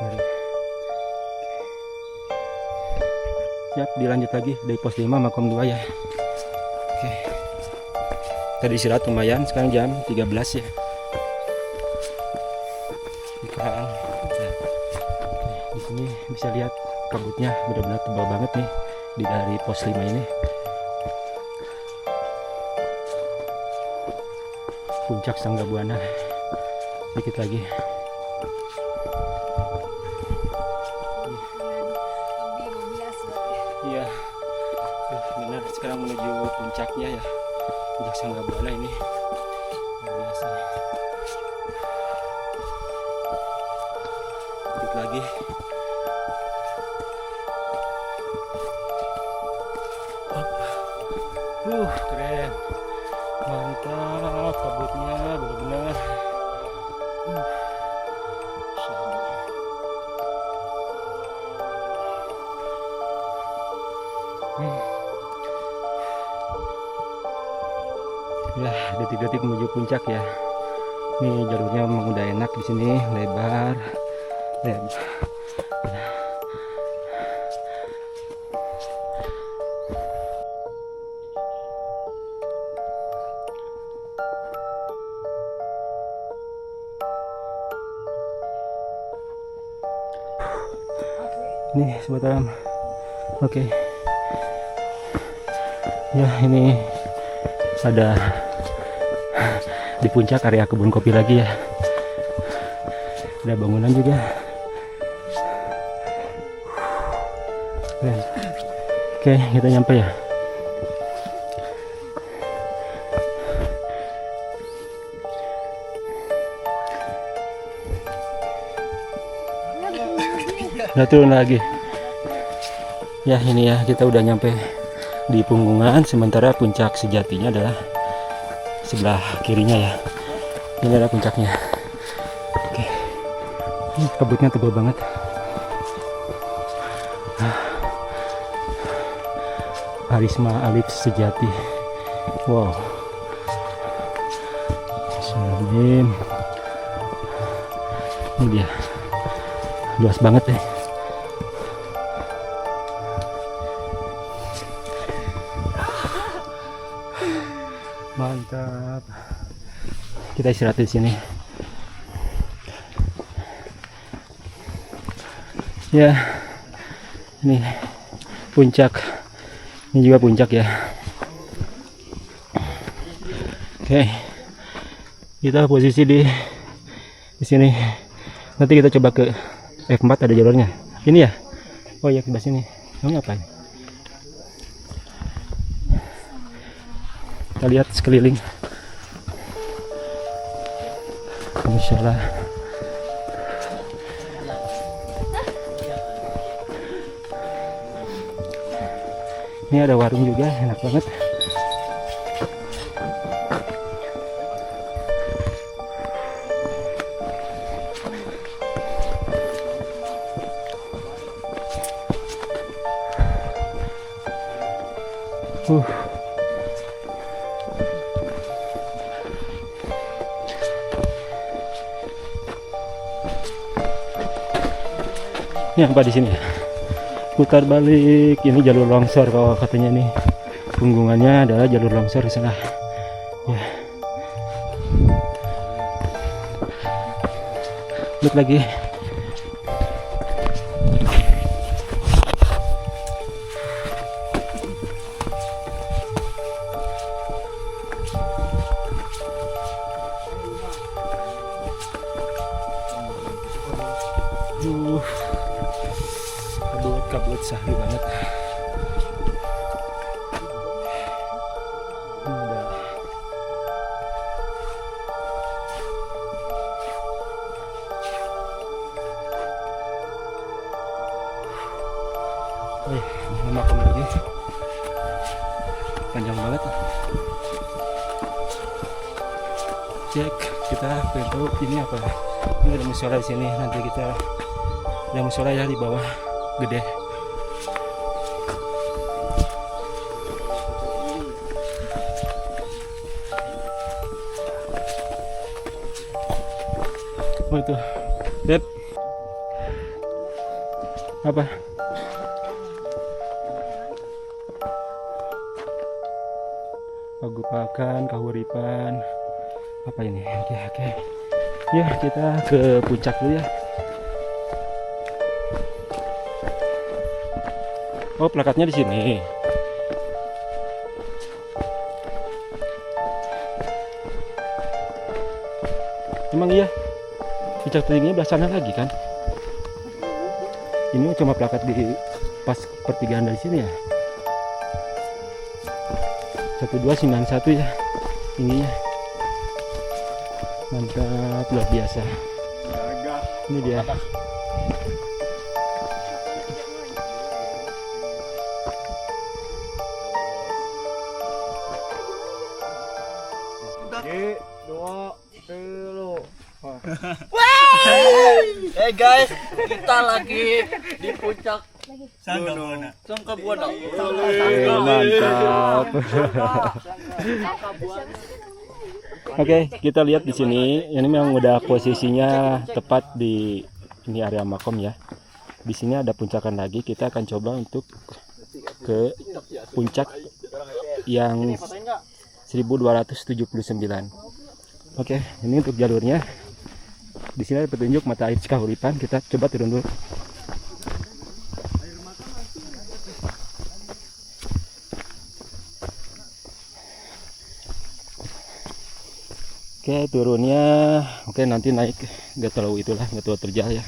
Mari. Siap, dilanjut lagi dari pos 5 Makom 2 ya. Oke. Tadi istirahat lumayan, sekarang jam 13 ya. Sekarang di sini bisa lihat kabutnya benar-benar tebal banget nih dari pos 5 ini. Puncak Sangga Buana. Dikit lagi. Iya, benar. Sekarang menuju puncaknya ya, puncak Sangga Buana ini. Luar biasa. Dikit lagi. Keren, mantap kabutnya benar-benar. Ya, detik-detik menuju puncak ya. Nih jalurnya memang udah enak di sini, lebar. Nih sebentar. Oke. Ya, ini ada di puncak area kebun kopi lagi ya. Ada bangunan juga. Oke, kita nyampe ya. Udah turun lagi. Ya, ini ya, kita udah nyampe di Punggungan, sementara puncak sejatinya adalah sebelah kirinya ya. Ini adalah puncaknya. Oke. Ini kabutnya tebal banget. Harisma Alif sejati. Wow. Bismillahirrahmanirrahim. Ini dia. Luas banget deh. Mantap. Kita istirahat di sini. Ya, ini puncak. Ini juga puncak ya. Oke, kita posisi di sini. Nanti kita coba ke F4, ada jalurnya. Ini ya. Oh ya, ke sini. Mau ngapain? Kita lihat sekeliling. Masyaallah. Ini ada warung juga, enak banget. Ini apa di sini ya? Putar balik. Ini jalur longsor kalau katanya nih. Punggungannya adalah jalur longsor di sana. Ya. Balik lagi. Kabut sahdu banget. Ini makam lagi. Panjang banget. Cek, kita pengen tahu ini apa. Ini ada musola di sini. Nanti kita ada musola ya di bawah, gede. Oh itu, Beb. Apa? Pagupakan, kahuripan. Apa ini? Oke. Ya, kita ke puncak dulu ya. Oh, plakatnya di sini. Emang iya? Puncak tingginya belah sana lagi kan? Ini cuma plakat di pas pertigaan dari sini ya. 1291 ya tingginya. Mantap, luar biasa. Ini dia. Hey guys, kita lagi di puncak Sangkabuana. Mantap. Oke, kita lihat di sini. Ini memang udah posisinya tepat di ini area makom ya. Di sini ada puncakan lagi. Kita akan coba untuk ke puncak yang 1279. Oke, ini untuk jalurnya. Di sini ada petunjuk mata air Cikahuripan. Kita coba turun dulu. Oke, turunnya oke, nanti naik nggak terlalu itulah, nggak terlalu terjal ya.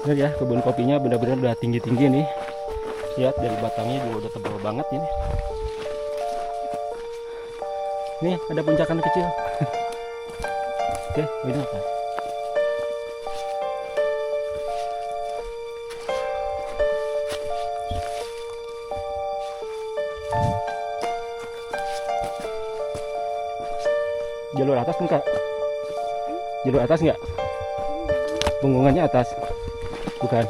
Lihat ya, kebun kopinya benar-benar udah tinggi-tinggi nih. Lihat dari batangnya juga udah tebal banget ini. Nih ada puncakan kecil. Oke, ini apa? Jalur atas enggak? Jalur atas enggak? Punggungannya atas. Bukan.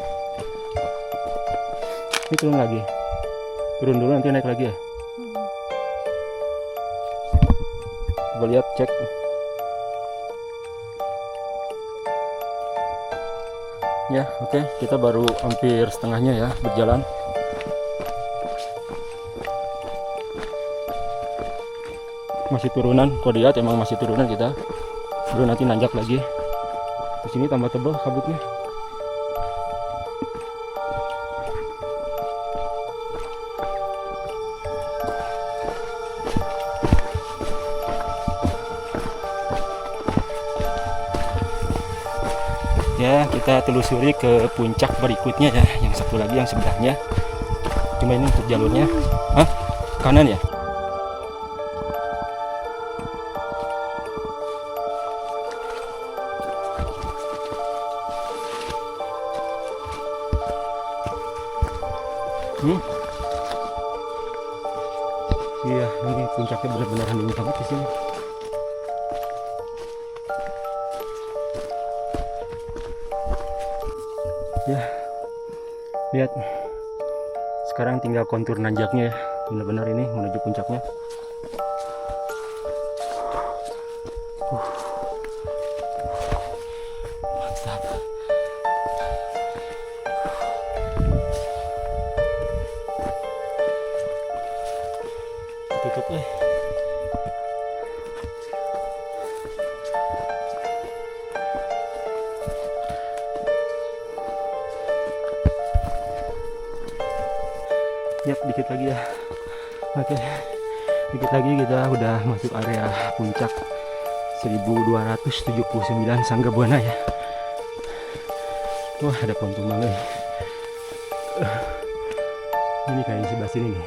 Ini turun lagi. Turun dulu nanti naik lagi ya. Coba lihat, cek. Ya, oke, kita baru hampir setengahnya ya berjalan. Masih turunan, kalau dilihat emang masih turunan kita. Baru nanti nanjak lagi. Di sini tambah tebal kabutnya. Ya, kita telusuri ke puncak berikutnya ya, yang satu lagi yang sebelahnya. Cuma ini untuk jalurnya. Hah? Kanan ya? Iya, ini puncaknya benar-benar hening banget di sini. Ya, lihat. Sekarang tinggal kontur nanjaknya ya. Benar-benar ini menuju puncaknya. Mantap. Tutup Yap, dikit lagi ya. Oke, dikit lagi kita udah masuk area puncak 1279 Sangga Buana ya. Wah, ada pohon tumbang nih. Ini kayak di sebelah sini nih.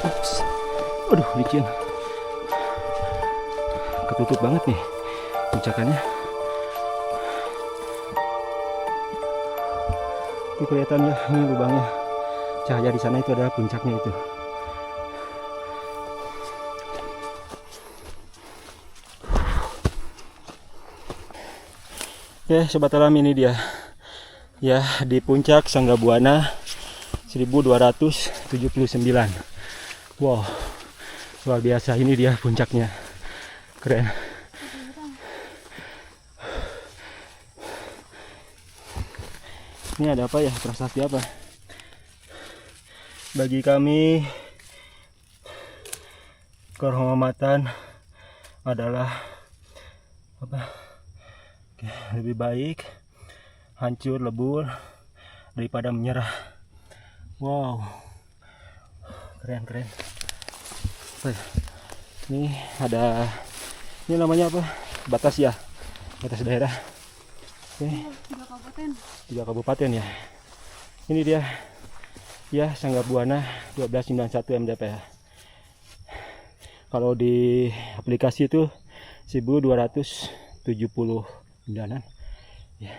Ups. Aduh, licin. Ketutup banget nih puncakannya. Ini kelihatan ya, ini lubangnya. Cahaya di sana itu adalah puncaknya itu. Oke, sobat alam, ini dia. Ya, di puncak Sangga Buana 1279. Wow, luar biasa. Ini dia puncaknya, keren. Ini ada apa ya, prasasti apa? Bagi kami kehormatan adalah apa? Oke, lebih baik hancur lebur daripada menyerah. Wow, keren. Apa ya? Ini ada, ini namanya apa? Batas ya, batas daerah. Oke. 3 kabupaten ya. Ini dia ya, Sangga Buana 1291 mdpl. Kalau di aplikasi itu 1279-an ya.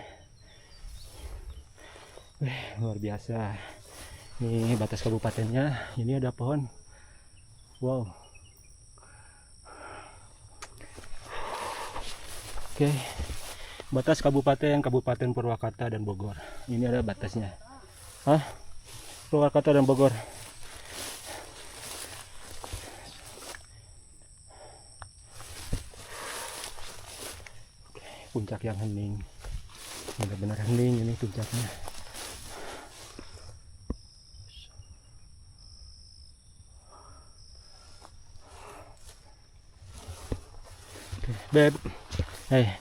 Luar biasa. Ini batas kabupatennya. Ini ada pohon. Wow. Oke. Batas Kabupaten Purwakarta dan Bogor. Ini ada batasnya. Hah? Purwakarta dan Bogor. Puncak yang hening. Benar-benar hening ini puncaknya. Oke, Beb. Hey.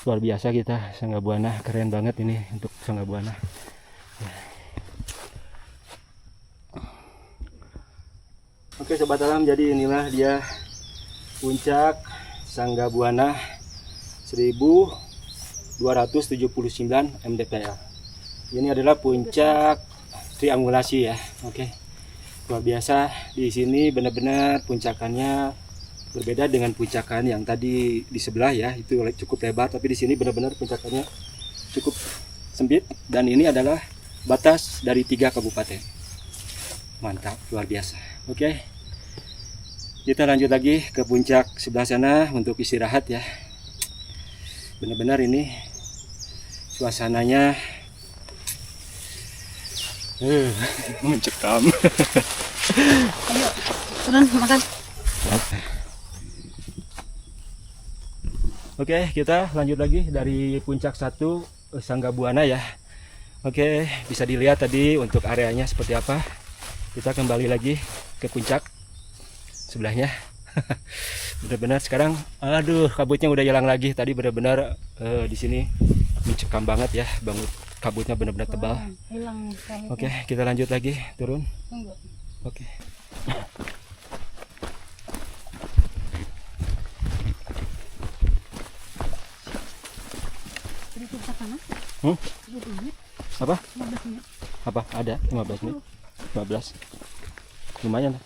Luar biasa kita, Sangga Buana. Keren banget ini untuk Sangga Buana ya. Oke sobat alam, jadi inilah dia puncak Sangga Buana 1279 mdpl. Ini adalah puncak triangulasi ya. Oke, luar biasa. Di sini benar-benar puncakannya berbeda dengan puncakan yang tadi di sebelah ya, itu cukup lebar, tapi di sini benar-benar puncakannya cukup sempit, dan ini adalah batas dari 3 kabupaten. Mantap, luar biasa. Oke, kita lanjut lagi ke puncak sebelah sana untuk istirahat ya. Benar-benar ini suasananya mencekam. Ayo, turun makan. Oke, kita lanjut lagi dari puncak 1 Sangga Buana ya. Oke, bisa dilihat tadi untuk areanya seperti apa. Kita kembali lagi ke puncak sebelahnya. Benar-benar sekarang, aduh, kabutnya udah hilang lagi. Tadi benar-benar di sini mencekam banget ya, banget kabutnya benar-benar tebal. Hilang. Oke, kita lanjut lagi turun. Tunggu. Oke. Apa? 15 menit. Apa? Ada 15 menit. 15. Lumayan.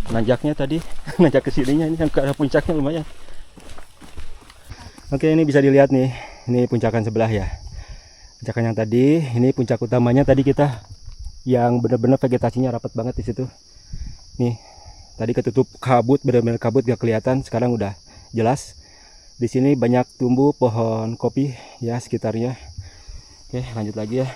Nanjaknya tadi, nanjak ke sininya ini yang ke arah puncaknya lumayan. Oke, ini bisa dilihat nih. Ini puncakan sebelah ya. Puncakan yang tadi, ini puncak utamanya tadi kita yang benar-benar vegetasinya rapat banget di situ. Nih, tadi ketutup kabut, benar-benar kabut gak kelihatan, sekarang udah jelas. Di sini banyak tumbuh pohon kopi ya sekitarnya. Oke, lanjut lagi ya.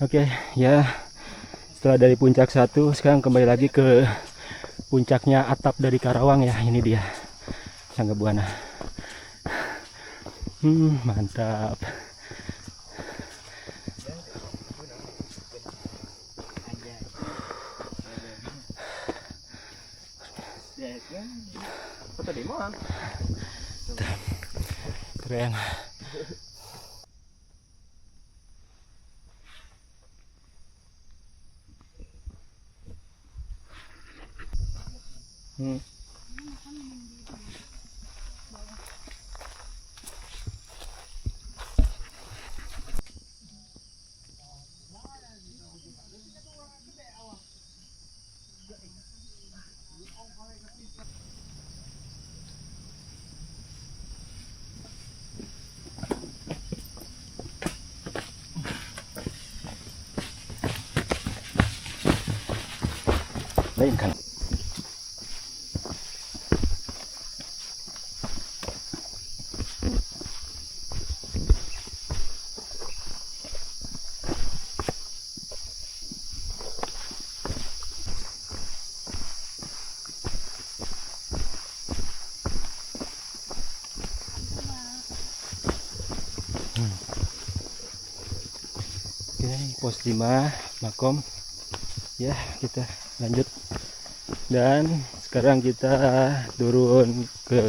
Oke, ya. Setelah dari puncak 1, sekarang kembali lagi ke puncaknya atap dari Karawang ya. Ini dia Sangga Buana. Mantap. Keren. Lain kan. Oke, pos 5 Makom. Ya, kita lanjut. Dan sekarang kita turun ke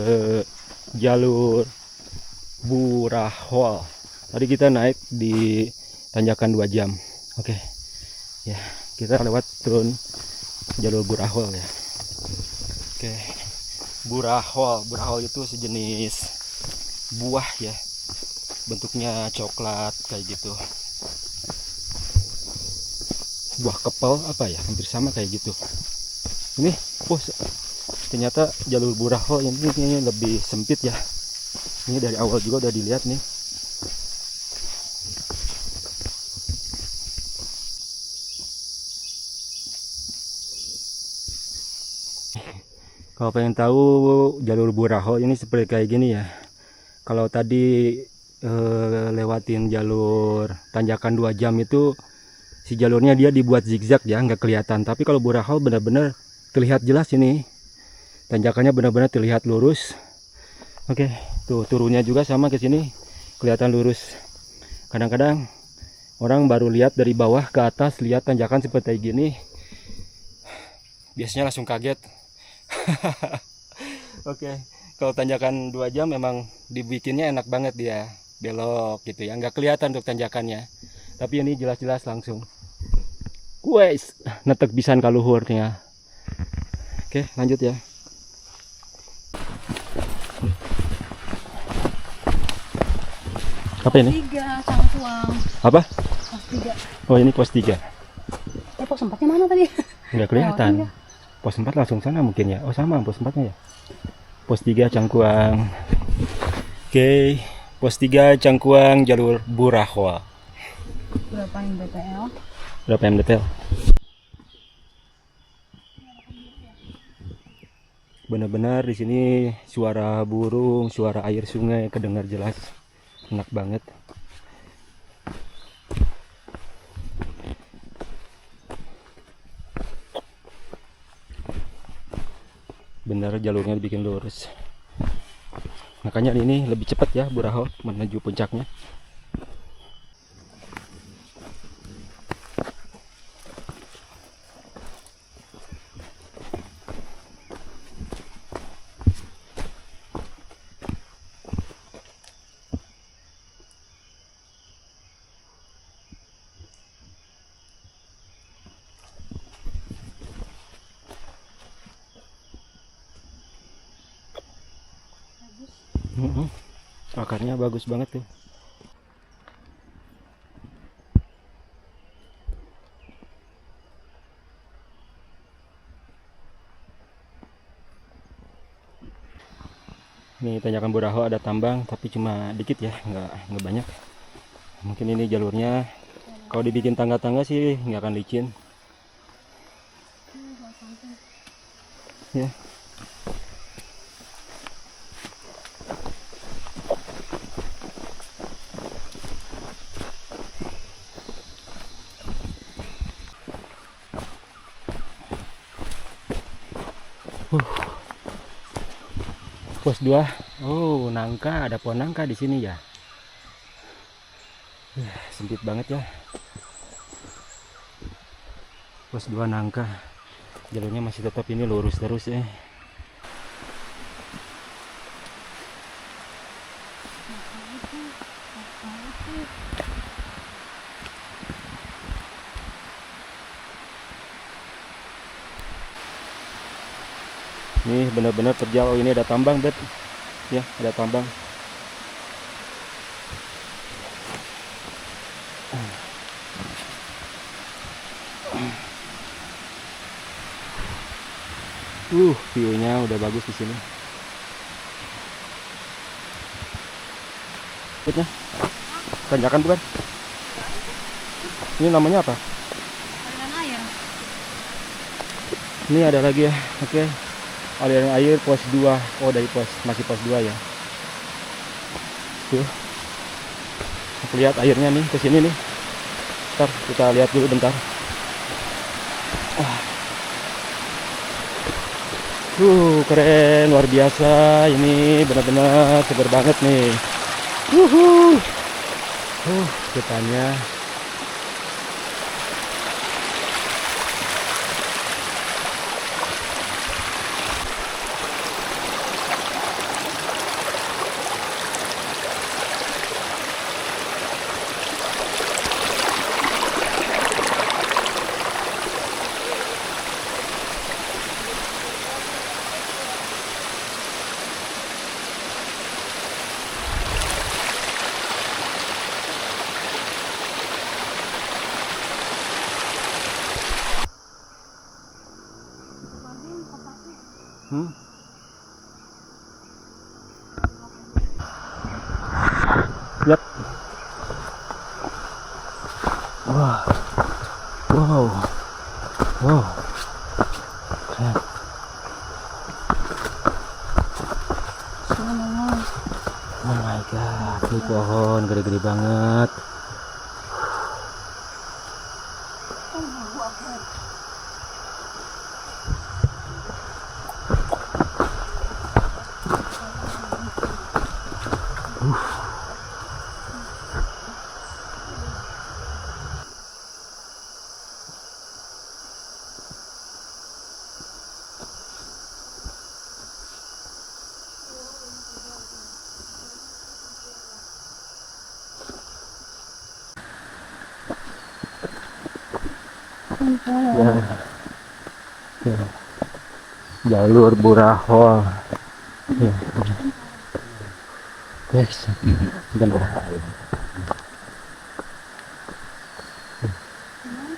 jalur Burahol. Tadi kita naik di tanjakan 2 jam. Oke. Ya, kita lewat turun jalur Burahol ya. Oke. Burahol. Burahol itu sejenis buah ya. Bentuknya coklat kayak gitu. Buah kepal apa ya? Hampir sama kayak gitu. Ini, ternyata jalur Burahol ini lebih sempit ya. Ini dari awal juga udah dilihat nih. Kalau pengen tahu jalur Burahol ini seperti kayak gini ya. Kalau tadi lewatin jalur tanjakan 2 jam itu si jalurnya dia dibuat zigzag ya, nggak kelihatan. Tapi kalau Burahol benar-benar terlihat jelas ini. Tanjakannya benar-benar terlihat lurus. Oke, tuh turunnya juga sama ke sini kelihatan lurus. Kadang-kadang orang baru lihat dari bawah ke atas, lihat tanjakan seperti gini, biasanya langsung kaget. Oke, kalau tanjakan 2 jam memang dibikinnya enak banget dia, belok gitu ya, nggak kelihatan untuk tanjakannya. Tapi ini jelas-jelas langsung. Wes, netek pisan ka luhurnya. Oke, lanjut ya. Apa ini? 3 Cangkuang. Apa? Pos 3. Oh, ini pos 3. Pos 4-nya mana tadi? Nggak kelihatan. Pos 4 langsung sana mungkin ya. Oh, sama pos 4-nya ya. Pos 3 Cangkuang. Oke, pos 3 Cangkuang jalur Burahol. Berapa MDPL? Berapa MDPL? Benar-benar di sini suara burung, suara air sungai kedengar jelas. Enak banget. Benar jalurnya dibikin lurus. Makanya ini lebih cepat ya Burahol menuju puncaknya. Akarnya bagus banget tuh. Ini tanjakan Burahol ada tambang tapi cuma dikit ya, nggak banyak. Mungkin ini jalurnya kalau dibikin tangga-tangga sih nggak akan licin. Ya. Pos 2. Oh, nangka, ada pohon nangka di sini ya. Sempit banget ya. Pos 2 nangka. Jalurnya masih tetap ini lurus terus ya. Ini benar-benar terjal. Oh, ini ada tambang, Beb. Ya, ada tambang. View-nya udah bagus di sini. Lihatnya. Tanjakan bukan? Ini namanya apa? Aliran air. Ini ada lagi ya. Oke. Aliran air pos 2. Oh, dari masih pos 2 ya. Tuh. Lihat airnya nih ke sini nih. Ntar kita lihat dulu bentar. Keren, luar biasa. Ini benar-benar seger banget nih. Depannya. Yap. Wah. Wow. Wow. Keren. Oh my god, ini pohon gede-gede banget. Ya. Jalur Burahol. Ya. Guys,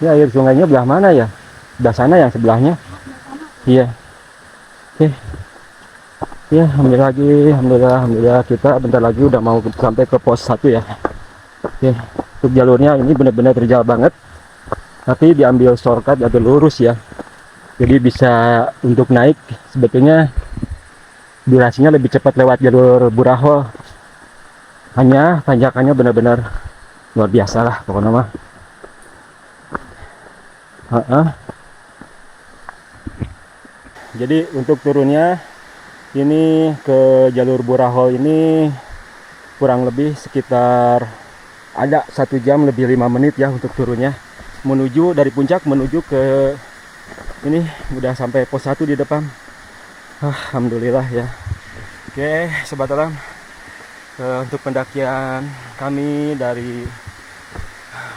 ini air sungainya belah mana ya? Belah sana yang sebelahnya. Iya. Oke. Ya, alhamdulillah kita bentar lagi udah mau sampai ke pos 1 ya. Oke, untuk jalurnya ini benar-benar terjal banget. Tapi diambil shortcut atau lurus ya. Jadi bisa untuk naik sebetulnya durasinya lebih cepat lewat jalur Burahol. Hanya tanjakannya benar-benar luar biasa lah pokoknya mah. Jadi untuk turunnya ini ke jalur Burahol ini kurang lebih sekitar ada 1 jam lebih 5 menit ya untuk turunnya. Menuju dari puncak menuju ke ini udah sampai pos 1 di depan. Alhamdulillah ya. Oke sobat alam, untuk pendakian kami dari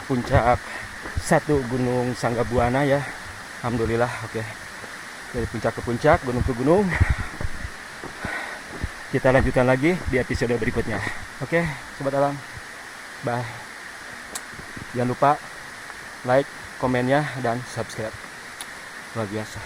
puncak 1 Gunung Sanggabuana ya, alhamdulillah. Oke, dari puncak ke puncak, gunung ke gunung, kita lanjutkan lagi di episode berikutnya. Oke sobat alam, bye. Jangan lupa like, komennya, dan subscribe. Luar biasa.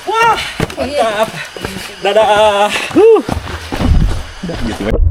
Wah, mantap. Dadah. Udah gitu.